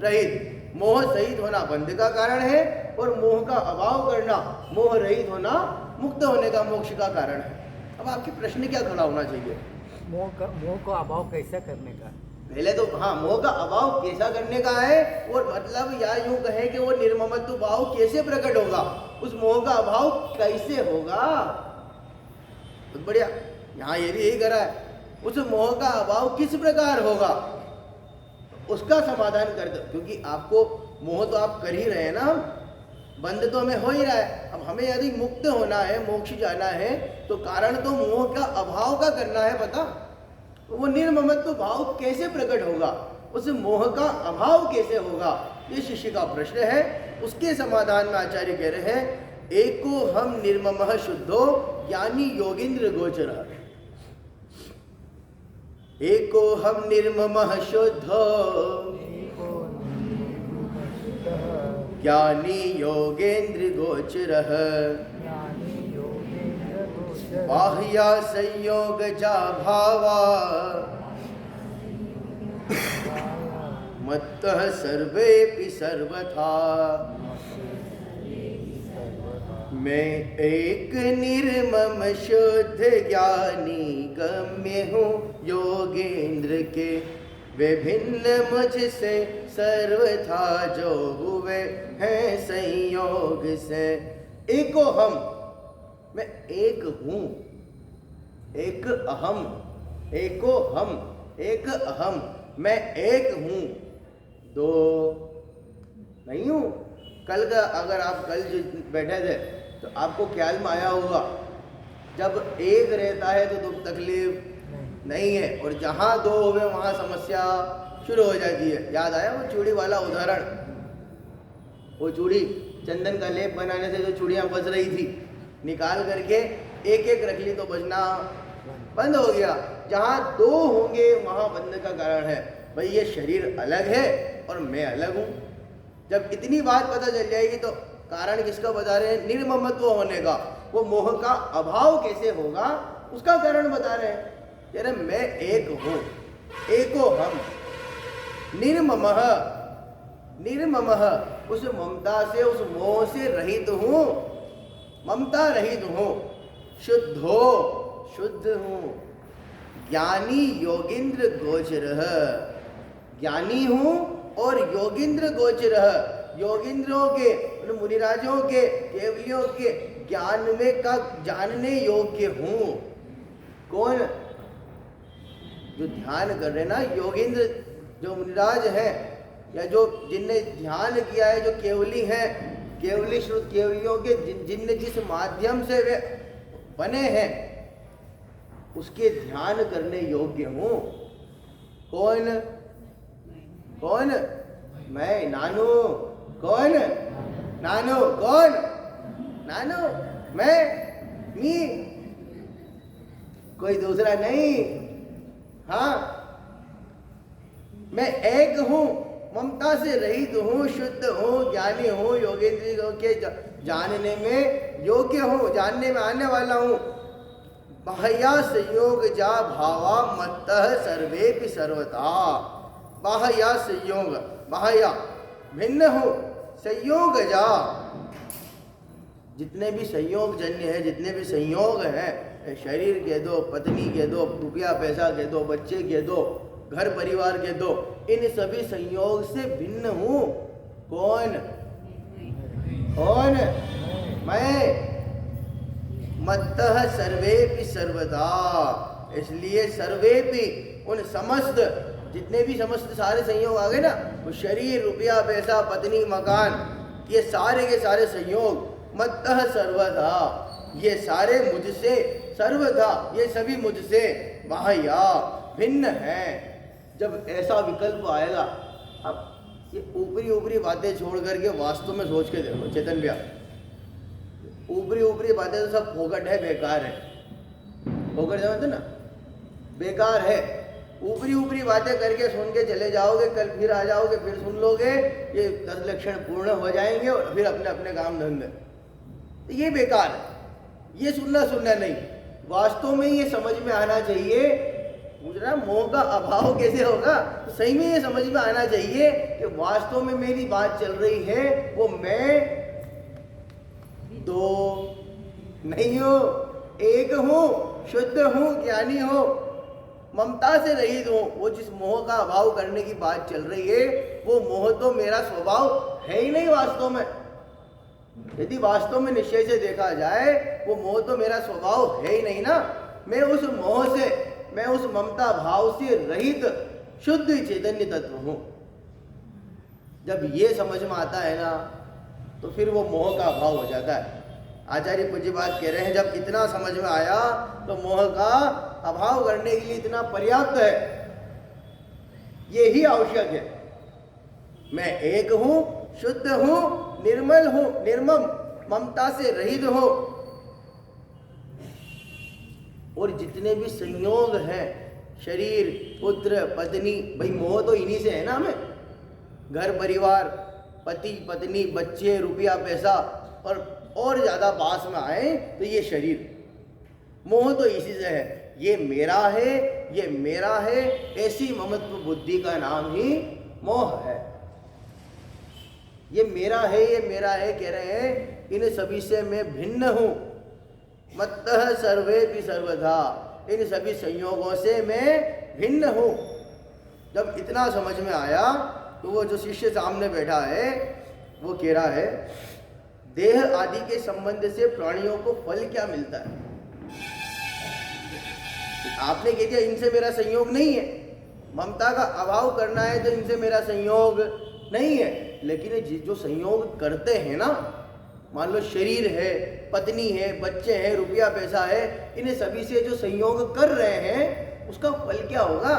रहित। मोह सहित होना बंध का कारण है और मोह का अभाव करना, मोह रहित होना मुक्त होने का, मोक्ष का कारण है। अब आपके प्रश्न क्या खड़ा होना चाहिए? मोह को अभाव कैसा करने का? पहले तो हाँ, मोह का अभाव कैसा करने का है, और मतलब या यूं कहें कि वो निर्ममत्व भाव कैसे प्रकट होगा, उस मोह का अभाव कैसे होगा। बहुत बढ़िया, यहाँ ये भी यही करा है, उस मोह का अभाव किस प्रकार होगा उसका समाधान कर दो। क्योंकि आपको मोह तो आप कर ही रहे हैं ना, बंद तो हमें हो ही रहा है। अब हमें यदि मुक्त होना है, मोक्ष जाना है, तो कारण तो मोह का अभाव का करना है पता। वो निर्ममत्व भाव कैसे प्रकट होगा, उस मोह का अभाव कैसे होगा, ये शिष्य का प्रश्न है। उसके समाधान में आचार्य कह रहे हैं, एको हम निर्ममः शुद्धो ज्ञानी योगींद्र गोचर। एको हम निर्ममः शुद्धो ज्ञानी योगेंद्र गोचरः। बाह्या संयोग जा भावा मत्तः सर्वेपि सर्वथा। मैं एक निर्मम शुद्ध ज्ञानी गम्य हूँ योगेंद्र के, विभिन्न मुझसे सर्वथा जो हुए हैं संयोग से। एको हम, मैं एक हूँ, एक अहम, एको हम, एक अहम, मैं एक हूँ, दो नहीं हूँ। कल का अगर आप कल जो बैठे थे तो आपको ख्याल में आया होगा, जब एक रहता है तो दुख तकलीफ नहीं है, और जहाँ दो हुए वहाँ समस्या शुरू हो जाती है। याद आया वो चूड़ी वाला उदाहरण, वो चूड़ी चंदन का लेप बनाने से जो चूड़ियाँ बज रही थी, निकाल करके एक एक रख ली तो बजना बंद हो गया। जहाँ दो होंगे वहाँ बंद का कारण है भाई ये शरीर अलग है और मैं अलग हूँ। जब इतनी बात पता चल जाएगी तो कारण किसका बता रहे हैं, निर्ममत्व होने का। वो मोह का अभाव कैसे होगा उसका कारण बता रहे हैं। कह रहे मैं एक हूँ, एको हम, निर्ममः, निर्ममः उस ममता से, उस मोह से रहित हूँ, ममता रहित हूँ, शुद्धो शुद्ध हूँ, ज्ञानी योगींद्र गोचरः, ज्ञानी हूँ और योगींद्र गोचरः, योगींद्रों के, मुनिराजों के, केवलियों के ज्ञान में का जानने योग्य हूँ। कौन? जो ध्यान कर रहे ना योगींद्र, जो मुनिराज है या जो जिनने ध्यान किया है, जो केवली है, केवली श्रुत केवलियों के जिनने जिस माध्यम से वे बने हैं उसके ध्यान करने योग्य हूँ। कौन? कौन? मैं नानू। कौन? नानू। कौन? नानू, मैं, मी, कोई दूसरा नहीं। हाँ, मैं एक हूँ, ममता से रहित हूँ, शुद्ध हूँ, ज्ञानी हूँ, योगेंद्रियों के जानने में योग्य हूँ, जानने में आने वाला हूँ। बाह्या संयोग जा भावा मत्तः सर्वेपि सर्वथा। बाह्या संयोग, बाह्या भिन्न हूँ, संयोग जा, जितने भी संयोग जन्य है, जितने भी संयोग हैं, शरीर के दो, पत्नी के दो, रुपया पैसा के दो, बच्चे के दो, घर परिवार के दो, इन सभी संयोग से भिन्न हूँ। कौन? कौन? मैं। मत्तः सर्वेपि सर्वदा, इसलिए सर्वेपि उन समस्त, जितने भी समस्त सारे संयोग आ गए ना, वो शरीर, रुपया पैसा, पत्नी, मकान, ये सारे के सारे संयोग, मत्तः सर्वदा, ये सारे मुझसे, सर्वदा ये सभी मुझसे, बाह्या भिन्न है। जब ऐसा विकल्प आएगा, अब ये ऊपरी ऊपरी बातें छोड़ करके वास्तव में सोच के देखो चेतन भैया, ऊपरी ऊपरी बातें तो सब फोकट है, बेकार है। फोकट समझते ना, बेकार है। ऊपरी ऊपरी बातें करके सुन के चले जाओगे, कल फिर आ जाओगे, फिर सुन लोगे, ये 10 लक्षण पूर्ण हो जाएंगे और फिर अपने अपने काम धंधे, तो ये बेकार है। ये सुनना नहीं, वास्तव में ये समझ में आना चाहिए। मुझे ना मोह का अभाव कैसे होगा, तो सही में ये समझ में आना चाहिए कि वास्तव में मेरी बात चल रही है वो मैं दो नहीं हूँ, एक हूँ, शुद्ध हूँ, ज्ञानी हूँ, ममता से रहित हूँ। वो जिस मोह का अभाव करने की बात चल रही है वो मोह तो मेरा स्वभाव है ही नहीं वास्तव में। यदि वास्तव में निश्चय से देखा जाए वो मोह तो मेरा स्वभाव है ही नहीं ना। मैं उस मोह से, मैं उस ममता भाव से रहित शुद्ध चैतन्य तत्व हूँ। जब ये समझ में आता है ना तो फिर वो मोह का अभाव हो जाता है। आचार्य पूज्य बात कह रहे हैं, जब इतना समझ में आया तो मोह का अभाव करने के लिए इतना पर्याप्त है, ये ही आवश्यक है। मैं एक हूं, शुद्ध हूं, निर्मल हूं, निर्मम, ममता से रहित हूं। और जितने भी संयोग हैं, शरीर, पुत्र, पत्नी, भाई मोह तो इन्हीं से है ना हमें। घर परिवार, पति पत्नी, बच्चे, रुपया पैसा और ज्यादा पास में आए तो ये शरीर, मोह तो इसी से है। ये मेरा है, ये मेरा है, ऐसी ममत्व बुद्धि का नाम ही मोह है। ये मेरा है, ये मेरा है कह रहे हैं, इन सभी से मैं भिन्न हूं। मत्तः सर्वेपि सर्वधा, इन सभी संयोगों से मैं भिन्न हूं। जब इतना समझ में आया तो वो जो शिष्य सामने बैठा है वो कह रहा है, देह आदि के संबंध से प्राणियों को फल क्या मिलता है? आपने कह दिया इनसे मेरा संयोग नहीं है, ममता का अभाव करना है तो इनसे मेरा संयोग नहीं है। लेकिन जो संयोग करते हैं ना, मान लो शरीर है, पत्नी है, बच्चे हैं, रुपया पैसा है, इन्हें सभी से जो संयोग कर रहे हैं उसका फल क्या होगा?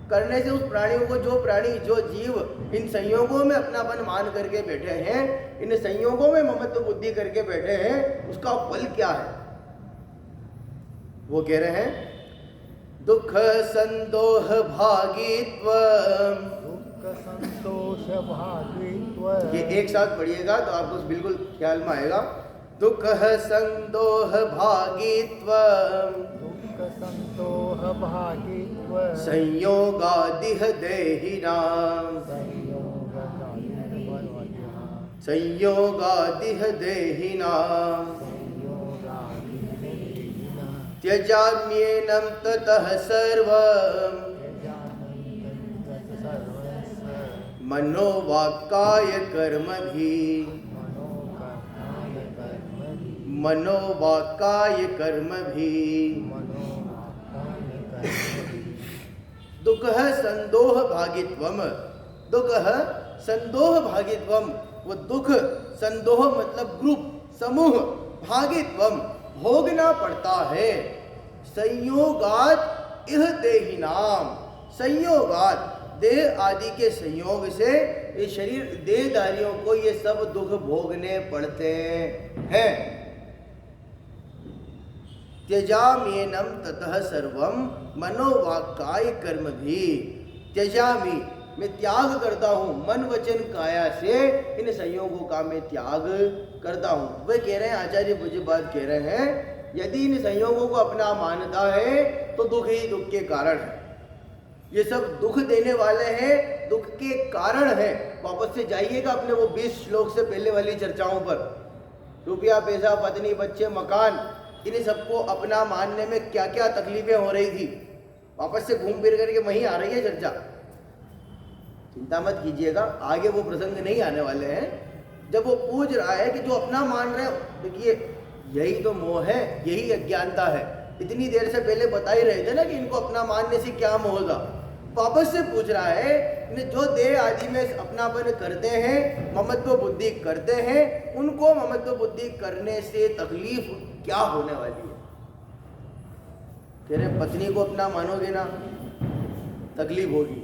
करने से उस प्राणियों को, जो प्राणी, जो जीव इन संयोगों में अपनापन मान करके बैठे हैं, इन संयोगों में ममत्व बुद्धि करके बैठे हैं, उसका फल क्या है? वो कह रहे हैं, दुख संदोह भागित्व। दुख संतोष भागित्व। ये एक साथ पढ़िएगा तो आपको बिल्कुल ख्याल में आएगा। दुख संदोह भागित्व, दुख संतोष भागित्व, संयोगादिह देहिनां, संयोगादिह देहिनां, त्यजाम्येनं ततः सर्वं, मनोवाक्काय कर्मभिः, मनोवाक्काय कर्मभिः। दुःखः संदोह भागित्वम, दुःखः संदोह भागित्वम। वो दुख संदोह मतलब ग्रुप, समूह, भागित्वम भोगना पड़ता है। संयोगात इह देहिनाम, संयोगात देह आदि के संयोग से ये शरीर देहधारियों को ये सब दुख भोगने पड़ते हैं। त्यजाम्येनं ततः सर्वं मनोवाक्काय कर्म भी। त्यजामि, मैं त्याग करता हूँ, मन वचन काया से इन संयोगों का मैं त्याग करता हूँ। वे कह रहे हैं, आचार्य पूज्य बात कह रहे हैं, यदि इन संयोगों को अपना मानता है तो दुख ही दुख के कारण है। ये सब दुख देने वाले हैं, दुख के कारण है। वापस से जाइएगा अपने वो 20 श्लोक से पहले वाली चर्चाओं पर। रुपया पैसा, पत्नी, बच्चे, मकान, इन सबको अपना मानने में क्या क्या तकलीफें हो रही थी, वापस से घूम फिर करके वहीं आ रही है चर्चा। चिंता मत कीजिएगा, आगे वो प्रसंग नहीं आने वाले हैं। जब वो पूछ रहा है कि जो अपना मान रहे हैं, देखिए यही तो मोह है, यही अज्ञानता है। इतनी देर से पहले बता ही रहे थे ना कि इनको अपना मानने से क्या मोह होगा। वापस से पूछ रहा है, जो देह आदि में अपनापन करते हैं, ममत्व बुद्धि करते हैं, उनको ममत्व बुद्धि करने से तकलीफ क्या होने वाली है? कह रहे पत्नी को अपना मानोगे ना, तकलीफ होगी।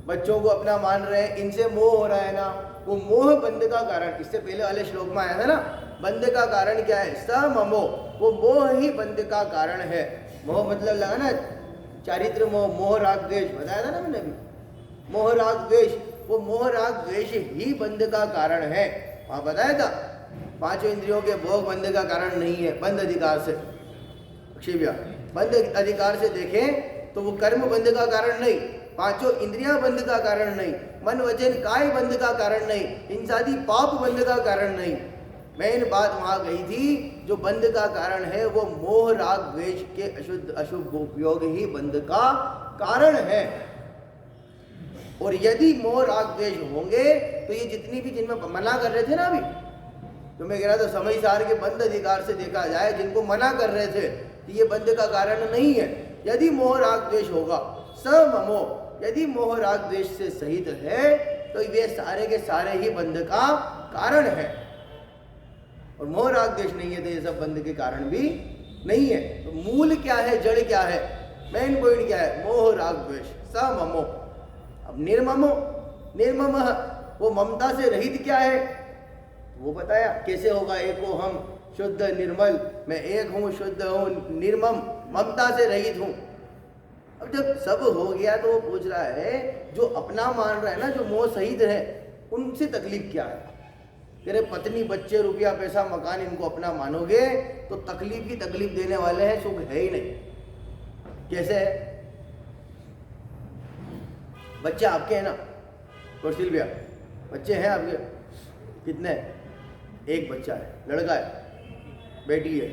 बच्चों को अपना मान रहे हैं, इनसे मोह हो रहा है ना, वो मोह बंध का कारण, इससे पहले वाले श्लोक में आया था ना, बंध का कारण क्या है? सममो, वो मोह ही बंध का कारण है। मोह मतलब लगा ना चारित्र मोह, मोह राग द्वेष, बताया था ना मैंने अभी। मोह राग द्वेष, वो मोह राग द्वेष ही बंध का कारण है। वहां बताया था, पांचों इंद्रियों के भोग बंध का कारण नहीं है, बंध अधिकार से। अक्षिव्या, बंध अधिकार से देखें तो वो कर्म बंध का कारण नहीं, पांचों इंद्रियां बंध का कारण नहीं, मन वचन काय बंध का कारण नहीं, इंसादी पाप बंध का कारण नहीं। मेन बात वहां गई थी, जो बंध का कारण है वो मोह राग द्वेष के अशुद्ध अशुभ उपयोग ही बंध का कारण है। और यदि मोह राग द्वेष होंगे तो ये जितनी भी, जिनमें मना कर रहे थे ना अभी, तो मैं कह रहा था समय सार के बंध अधिकार से देखा जाए, जिनको मना कर रहे थे तो ये बंध का कारण नहीं है। यदि मोह राग द्वेष होगा, सममो, यदि मोह राग द्वेष से सहित है तो ये सारे के सारे ही बंध का कारण है। और मोह राग द्वेष नहीं है तो ये सब बंध के कारण भी नहीं है। तो मूल क्या है, जड़ क्या है, मेन पॉइंट क्या है? मोह राग द्वेष सममो। अब निर्ममो, निर्मम वो ममता से रहित क्या है वो बताया। कैसे होगा? एको हम शुद्ध निर्मल, मैं एक हूँ, शुद्ध हूँ, निर्मम, ममता से रहित हूँ। अब जब सब हो गया तो वो पूछ रहा है जो अपना मान रहा है ना, जो मोह सहित है, उनसे तकलीफ क्या है? तेरे पत्नी, बच्चे, रुपया, पैसा, मकान, इनको अपना मानोगे तो तकलीफ ही तकलीफ देने वाले हैं, सुख है ही नहीं। कैसे है? बच्चे आपके हैं ना कौशल भैया, बच्चे हैं आपके? कितने? एक बच्चा है, लड़का है, बेटी है,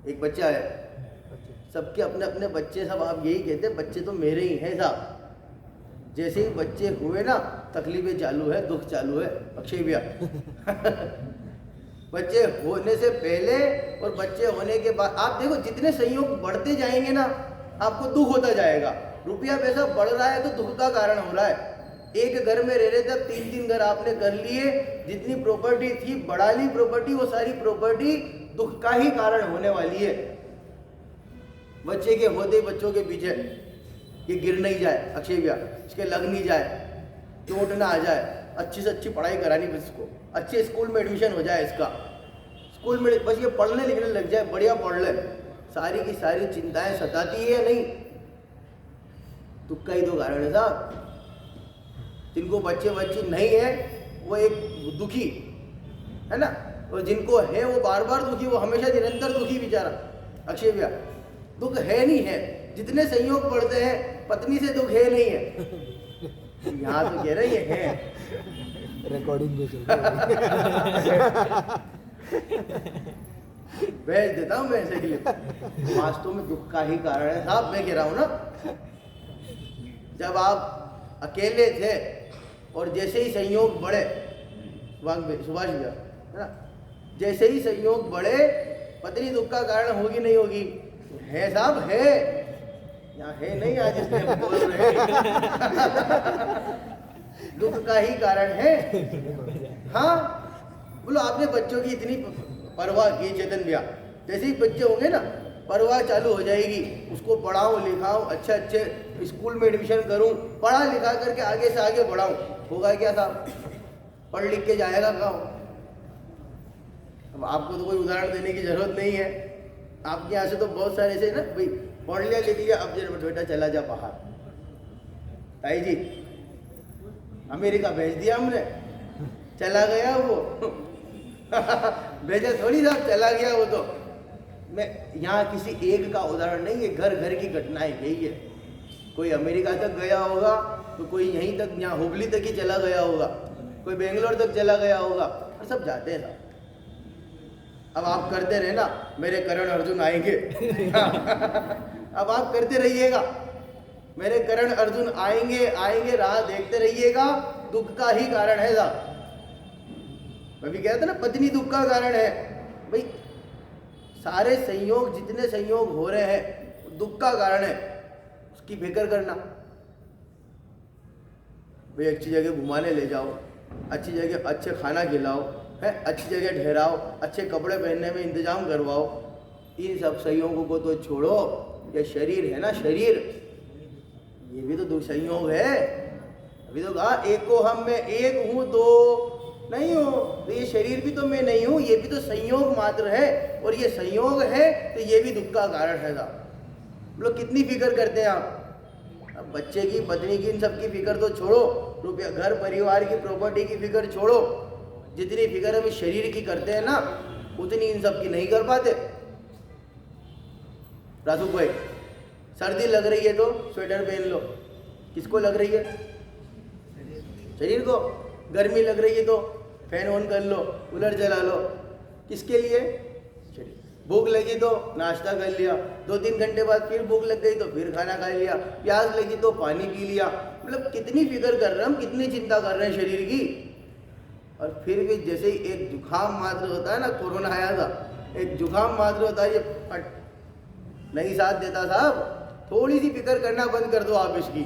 एक बच्चा है। सबके अपने अपने बच्चे, सब आप यही कहते हैं बच्चे तो मेरे ही हैं साहब। जैसे ही बच्चे हुए ना तकलीफें चालू है, दुख चालू है अक्षय भैया। बच्चे होने से पहले और बच्चे होने के बाद आप देखो जितने संयोग बढ़ते जाएंगे ना आपको दुख होता जाएगा। रुपया पैसा बढ़ रहा है तो दुख का कारण हो रहा है। एक घर में रह रहे थे, 3-3 घर आपने कर लिए, जितनी प्रॉपर्टी थी बढ़ा ली प्रॉपर्टी, वो सारी प्रॉपर्टी दुख का ही कारण होने वाली है। बच्चे के होते बच्चों के पीछे ये गिर नहीं जाए अक्षय भैया, इसके लग नहीं जाए, चोट ना आ जाए, अच्छी से अच्छी पढ़ाई करानी बस इसको, अच्छे स्कूल में एडमिशन हो जाए इसका, स्कूल में बस ये पढ़ने लिखने लग जाए, बढ़िया पढ़ ले। सारी की सारी चिंताएं सताती है या नहीं? दुख का ही तो कारण है साहब। जिनको बच्चे बच्ची नहीं है वो एक दुखी है ना, और जिनको है वो बार बार दुखी, वो हमेशा निरंतर दुखी बेचारा अक्षय भैया। दुख है नहीं है, जितने संयोग पड़ते हैं पत्नी से दुख है नहीं है। यहाँ तो कह रहे हैं रिकॉर्डिंग भी चल रही भेज देता हूँ मैं ऐसे के लिए। वास्तव में दुख का ही कारण है साहब, मैं कह रहा हूँ ना। जब आप अकेले थे और जैसे ही संयोग बढ़े, सुभाष भैया है ना, जैसे ही संयोग बढ़े पत्नी दुख का कारण होगी नहीं होगी? है साहब, है। यहाँ है नहीं आज इसलिए बोल रहे दुख का ही कारण है। हाँ बोलो, आपने बच्चों की इतनी परवाह की चेतन भैया, जैसे ही बच्चे होंगे ना परवाह चालू हो जाएगी, उसको पढ़ाऊँ लिखाऊँ, अच्छे अच्छे स्कूल में एडमिशन करूँ, पढ़ा लिखा करके आगे से आगे बढ़ाऊँ। होगा क्या साहब? पढ़ लिख के जाएगा कहाँ? अब आपको तो कोई उदाहरण देने की जरूरत नहीं है, आपके यहाँ से तो बहुत सारे ऐसे ना, भाई पढ़ लिया लिख लिया, अब जब बेटा चला जा बाहर, ताई जी अमेरिका भेज दिया हमने, चला गया वो। भेजा थोड़ी साहब, चला गया वो। तो मैं यहाँ किसी एक का उदाहरण नहीं है, घर घर की घटनाएं यही है। कोई अमेरिका तक गया होगा तो कोई यहीं तक, यहाँ हुबली तक ही चला गया होगा, कोई बेंगलोर तक चला गया होगा, और सब जाते हैं साहब। अब आप करते रहे ना, मेरे करण अर्जुन आएंगे। अब आप करते रहिएगा, मेरे करण अर्जुन आएंगे आएंगे, राह देखते रहिएगा। दुख का ही कारण है साहब। मैं भी कहता ना, पत्नी दुख का कारण है। भाई सारे संयोग, जितने संयोग हो रहे हैं दुख का कारण है, उसकी फिक्र करना। भाई अच्छी जगह घुमाने ले जाओ, अच्छी जगह अच्छे खाना खिलाओ, है अच्छी जगह ठहराओ, अच्छे कपड़े पहनने में इंतजाम करवाओ। इन सब संयोगों को तो छोड़ो। ये शरीर है ना, शरीर, ये भी तो संयोग है। अभी तो कहा एको हम में एक हूँ दो नहीं हो, तो ये शरीर भी तो मैं नहीं हूँ, ये भी तो संयोग मात्र है, और ये संयोग है तो ये भी दुख का कारण है साहब। लोग कितनी फिक्र करते हैं आप? अब बच्चे की, पत्नी की, इन सब की फिक्र तो छोड़ो, रुपया, घर परिवार की, प्रॉपर्टी की फिक्र छोड़ो। जितनी फिक्र हम इस शरीर की करते हैं ना, उतनी इन सब की नहीं कर पाते। राजू भाई, सर्दी लग रही है तो स्वेटर पहन लो, किसको लग रही है? शरीर को। गर्मी लग रही है तो फैन ऑन कर लो, कूलर चला लो, किसके लिए? शरीर। भूख लगी तो नाश्ता कर लिया, 2-3 घंटे बाद फिर भूख लग गई तो फिर खाना खा लिया, प्यास लगी तो पानी पी लिया। मतलब कितनी फिक्र कर रहे हैं हम, कितनी चिंता कर रहे हैं शरीर की। और फिर भी जैसे ही एक जुकाम मात्र होता है ना, कोरोना आया था, एक जुकाम मात्र होता है, ये फट नहीं साथ देता साहब। थोड़ी सी फिक्र करना बंद कर दो आप इसकी,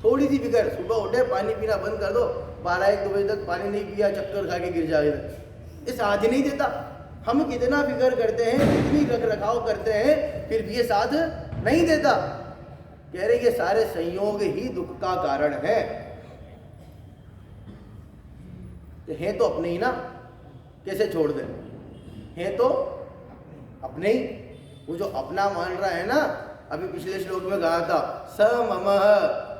थोड़ी सी फिक्र, सुबह उठे पानी पीना बंद कर दो, 12-1-2 बजे तक पानी नहीं पिया चक्कर खा के गिर जाए, ये साथ ही नहीं देता। हम कितना फिक्र करते हैं, कितनी रख रखाव करते हैं, फिर भी ये साथ नहीं देता। कह रहे ये सारे संयोग ही दुख का कारण है। तो अपने ही ना, कैसे छोड़ दे, हैं तो अपने ही। वो जो अपना मान रहा है ना, अभी पिछले श्लोक में कहा था सममः,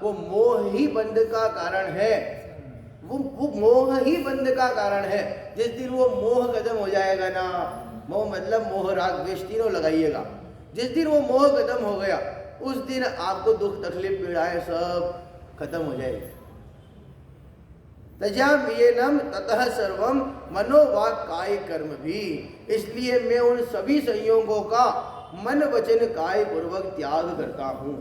वो मोह ही बंध का कारण है। वो मोह ही बंध का कारण है। जिस दिन वो मोह खत्म हो जाएगा ना, मोह मतलब मोह राग द्वेष तीनों लगाइएगा, जिस दिन वो मोह खत्म हो गया उस दिन आपको दुख तकलीफ पीड़ाएं सब खत्म हो जाएगी। तजाम्येनम ततः सर्वम मनोवाक काय कर्म भी, इसलिए मैं उन सभी संयोगों का मन वचन काय पूर्वक त्याग करता हूं।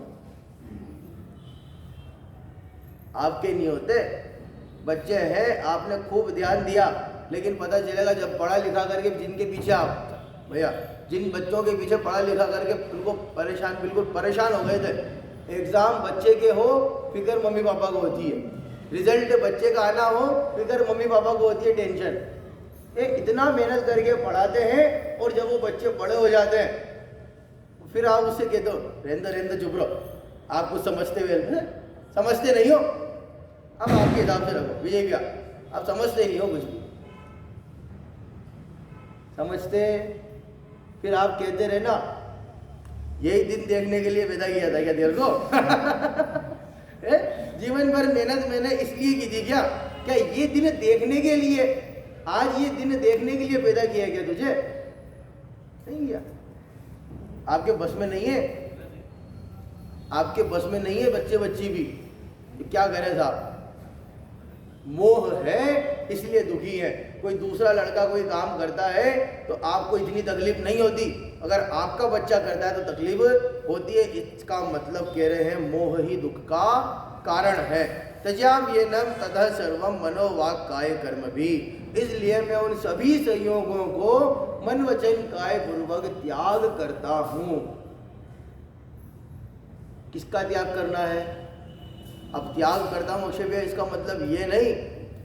आपके नहीं होते, बच्चे हैं, आपने खूब ध्यान दिया, लेकिन पता चलेगा जब पढ़ा लिखा करके जिनके पीछे आप भैया, जिन बच्चों के पीछे पढ़ा लिखा करके उनको परेशान, बिल्कुल परेशान हो गए थे, एग्जाम बच्चे के हो फिक्र मम्मी पापा को होती है, रिजल्ट बच्चे का आना हो फिक्र मम्मी पापा को होती है, टेंशन। इतना मेहनत करके पढ़ाते हैं और जब वो बच्चे बड़े हो जाते हैं फिर आप उससे कहते हो रहने चुप रहो, आप कुछ समझते नहीं हो। अब आपके हिसाब से रखो विजय भैया, आप समझते नहीं हो कुछ भी, समझते फिर आप कहते रहे ना यही दिन देखने के लिए पैदा किया था क्या तेरे को? जीवन भर मेहनत मैंने इसलिए की थी क्या ये दिन देखने के लिए, आज ये दिन देखने के लिए पैदा किया गया तुझे? नहीं किया। आपके बस में नहीं है, आपके बस में नहीं है बच्चे बच्ची भी, क्या करें साहब? मोह है इसलिए दुखी है। कोई दूसरा लड़का कोई काम करता है तो आपको इतनी तकलीफ नहीं होती, अगर आपका बच्चा करता है तो तकलीफ होती है। इसका मतलब कह रहे हैं मोह ही दुख का कारण है। तजाम्येनम ततः सर्वम मनोवाक काय कर्म भी, इसलिए मैं उन सभी संयोगों को मन वचन काय पूर्वक त्याग करता हूं। किसका त्याग करना है? अब त्याग करता हूं अक्षय भैया, इसका मतलब ये नहीं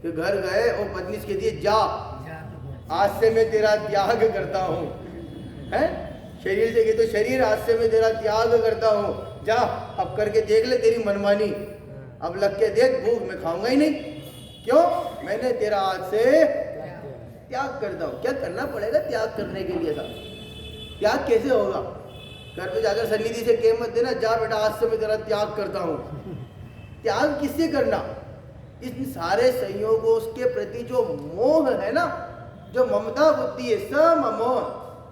कि घर गए और पत्नी से कह दिए जा आज से मैं तेरा त्याग करता हूं, है? शरीर से कहे तो शरीर आज से मैं तेरा त्याग करता हूं, जा अब करके देख ले तेरी मनमानी, अब लग के देख भूख मैं खाऊंगा ही नहीं। क्यों? मैंने तेरा आज से त्याग करता हूं। क्या करना पड़ेगा त्याग करने के लिए? साहब त्याग कैसे होगा? घर पे जाकर सन्निधि से कह मत देना जा बेटा आज से मैं तेरा त्याग करता हूं। त्याग किससे करना? इन सारे संयोगों के प्रति जो मोह है ना, जो ममता बुद्धि है, सममो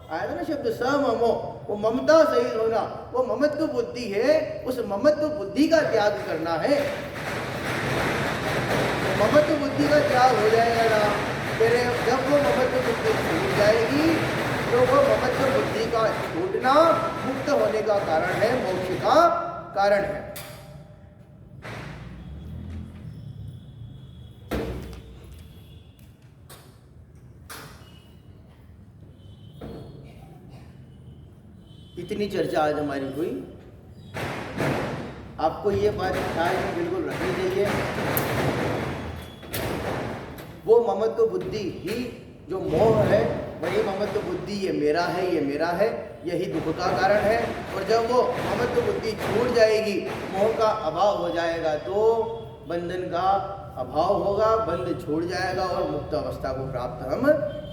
आया था ना शब्द सममो, वो ममता सहित होना, वो ममत्व बुद्धि है, उस ममत्व बुद्धि का त्याग करना है। ममत्व बुद्धि का त्याग हो जाएगा ना, फिर जब वो ममत्व बुद्धि छूट जाएगी तो वो ममत्व बुद्धि का छूटना मुक्त होने का कारण है, मोक्ष का कारण है। इतनी चर्चा आज हमारी हुई, आपको ये बात ख्याल में बिल्कुल रखनी चाहिए। वो ममत्व बुद्धि ही जो मोह है, वही ममत्व बुद्धि ये मेरा है, यही दुख का कारण है। और जब वो ममत्व बुद्धि छूट जाएगी, मोह का अभाव हो जाएगा, तो बंधन का अभाव होगा, बंध छूट जाएगा और मुक्त अवस्था को प्राप्त हम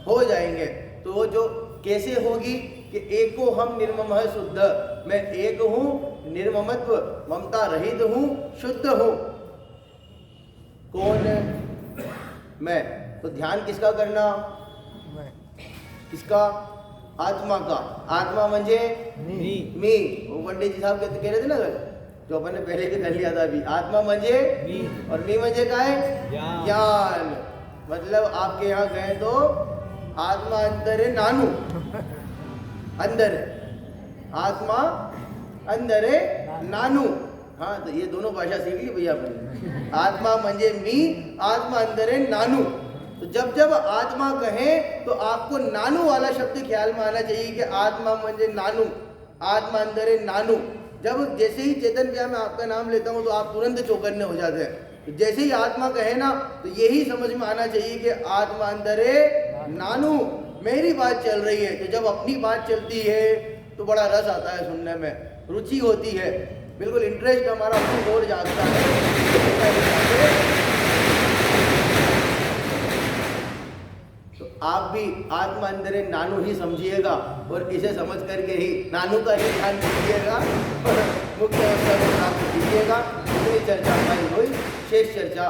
हो जाएंगे। तो जो कैसे होगी कि एको हम निर्मम शुद्ध, मैं एक हूं, निर्ममत्व ममता रहित हूं, शुद्ध हूं। कौन? मैं। तो ध्यान किसका करना? किसका? आत्मा का। आत्मा म्हणजे मी। वो पंडित जी साहब कह रहे थे ना, जो अपन ने पहले भी कर लिया था अभी। आत्मा म्हणजे मी, और मी म्हणजे काय? ज्ञान। मतलब आपके यहाँ गए तो आत्मा अंदर है, नानू अंदर है, आत्मा अंदर है, नानू। हाँ, तो ये दोनों भाषा सीख ली भैया अपनी। आत्मा म्हणजे मी, आत्मा अंदर है, नानू। तो जब जब आत्मा कहें तो आपको नानू वाला शब्द ख्याल में आना चाहिए कि आत्मा म्हणजे नानू, आत्मा अंदर है, नानू। जब जैसे ही चेतन भैया मैं आपका नाम लेता हूँ तो आप तुरंत चौकन्ने हो जाते हैं। तो जैसे ही आत्मा कहे ना तो यही समझ में आना चाहिए कि आत्मा अंदर है, नानू मेरी बात चल रही है। तो जब अपनी बात चलती है तो बड़ा रस आता है सुनने में, रुचि होती है, बिल्कुल इंटरेस्ट हमारा उसकी ओर जागता है। तो आप भी आत्मा अंदर है नानू ही समझिएगा और इसे समझ करके ही नानू का ही ध्यान दीजिएगा और मुख्य अवस्था को प्राप्त कीजिएगा। चर्चा हमारी हुई, शेष चर्चा